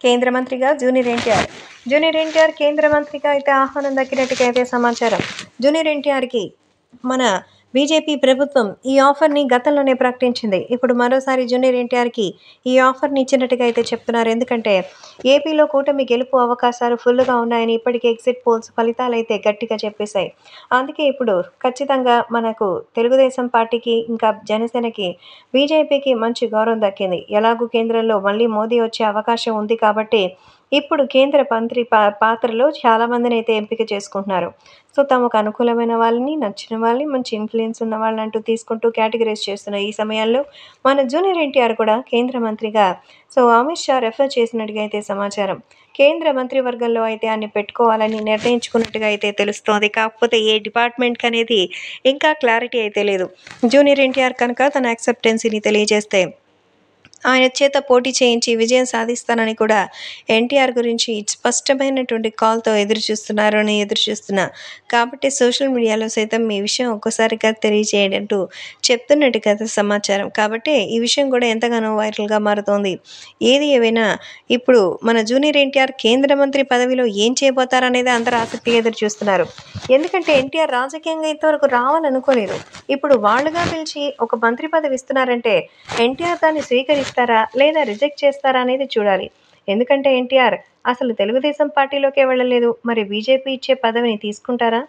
కేంద్ర మంత్రిగా జూనియర్ ఎన్టీఆర్ కేంద్ర మంత్రిగా అయితే ఆహ్వానం దక్కినట్టుగా అయితే సమాచారం. జూనియర్ ఎన్టీఆర్కి మన బీజేపీ ప్రభుత్వం ఈ ఆఫర్ని గతంలోనే ప్రకటించింది. ఇప్పుడు మరోసారి జూనియర్ ఎన్టీఆర్కి ఈ ఆఫర్ని ఇచ్చినట్టుగా అయితే చెప్తున్నారు. ఎందుకంటే ఏపీలో కూటమి గెలుపు అవకాశాలు ఫుల్గా ఉన్నాయని ఇప్పటికే ఎగ్జిట్ పోల్స్ ఫలితాలు అయితే గట్టిగా చెప్పేశాయి. అందుకే ఇప్పుడు ఖచ్చితంగా మనకు తెలుగుదేశం పార్టీకి ఇంకా జనసేనకి బీజేపీకి మంచి గౌరవం దక్కింది. ఎలాగూ కేంద్రంలో మళ్ళీ మోదీ వచ్చే అవకాశం ఉంది కాబట్టి ఇప్పుడు కేంద్ర మంత్రి పాత్రలో చాలామందిని అయితే ఎంపిక చేసుకుంటున్నారు. సో తమకు అనుకూలమైన వాళ్ళని, నచ్చిన వాళ్ళని, మంచి ఇన్ఫ్లుయెన్స్ ఉన్న వాళ్ళని అంటూ తీసుకుంటూ కేటగిరైజ్ చేస్తున్న ఈ సమయాల్లో మన జూనియర్ ఎన్టీఆర్ కూడా కేంద్ర మంత్రిగా అమిత్ షా రెఫర్ చేసినట్టుగా అయితే సమాచారం. కేంద్ర మంత్రివర్గంలో అయితే అన్ని పెట్టుకోవాలని నిర్ణయించుకున్నట్టుగా అయితే తెలుస్తోంది. కాకపోతే ఏ డిపార్ట్మెంట్కి అనేది ఇంకా క్లారిటీ అయితే లేదు. జూనియర్ ఎన్టీఆర్ కనుక తన యాక్సెప్టెన్సీని తెలియజేస్తే ఆయన చేత పోటీ చేయించి విజయం సాధిస్తానని కూడా ఎన్టీఆర్ గురించి స్పష్టమైనటువంటి కాల్తో ఎదురుచూస్తున్నా. కాబట్టి సోషల్ మీడియాలో సైతం ఈ విషయం ఒక్కసారిగా తెలియజేయడంటూ చెప్తున్నట్టుగా సమాచారం. కాబట్టి ఈ విషయం కూడా ఎంతగానో వైరల్గా మారుతోంది. ఏది ఏవైనా ఇప్పుడు మన జూనియర్ ఎన్టీఆర్ కేంద్ర మంత్రి పదవిలో ఏం చేయబోతారనేది అందరూ ఆసక్తిగా ఎదురు చూస్తున్నారు. ఎందుకంటే ఎన్టీఆర్ రాజకీయంగా ఇంతవరకు రావాలనుకోలేదు. ఇప్పుడు వాళ్ళుగా పిలిచి ఒక మంత్రి పదవి ఇస్తున్నారంటే ఎన్టీఆర్ దాన్ని స్వీకరిస్తారా లేదా రిజెక్ట్ చేస్తారా అనేది చూడాలి. ఎందుకంటే ఎన్టీఆర్ అసలు తెలుగుదేశం పార్టీలోకే వెళ్ళలేదు. మరి బీజేపీ ఇచ్చే పదవిని తీసుకుంటారా?